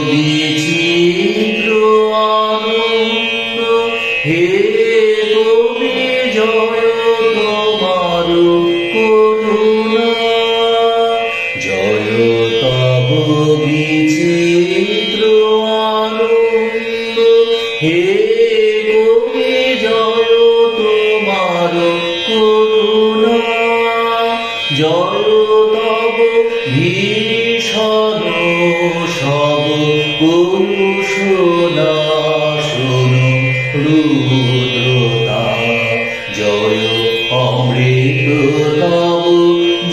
বিচিত্র আনন্দ হে কবি জয় তোমার করুণা জয় তব বিচিত্র আনন্দ হে কবি জয় তোমার করুণা জয় তব ভীষণ সব পুরুষনা শোনো রুদ্রতা জয় অমৃত তব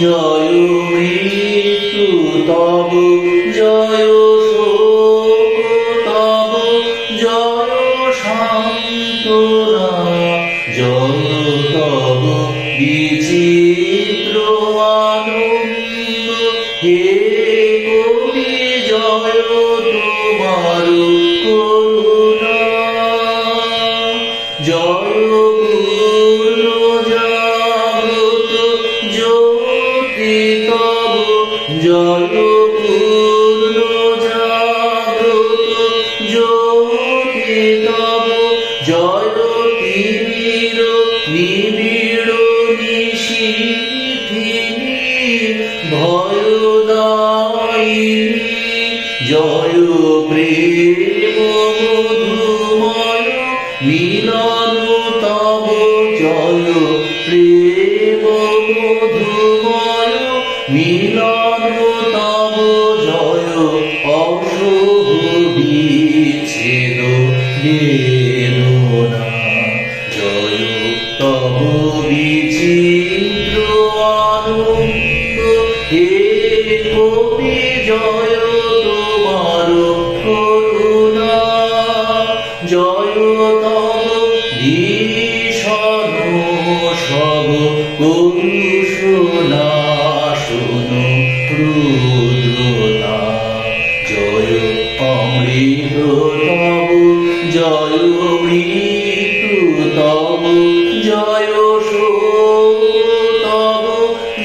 জয় মৃত্যু তব জয় শোক তব জয় সান্ত্বনা জয় তব বিচিত্র আনন্দ হে কবি জয় তোমার করুণা জয় পূর্ণ জাগ্রত জ্যোতি তব জয় পূর্ণ জাগ্রত জ্যোতি তব জয় তিমির নিবিড় নিশীথিনী ভয়দায়িনী জয় প্রেম মধুময় মিলন তব জয় প্রেম মধুময় মিলন তব জয় অসহ বিচ্ছেদ বেদনা জয় তব বিচিত্র আনন্দ হে কবি জয় তোমার করুণা জয় তব ভীষণ সব পুরুষনা শোনো রুদ্রতা জয় অমৃত তব জয় মৃত্যু তব জয় শোক তব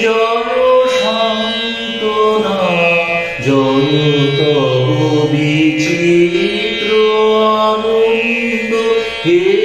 জয় সান্ত্বনা জয় তব বিচিত্র আনন্দ হে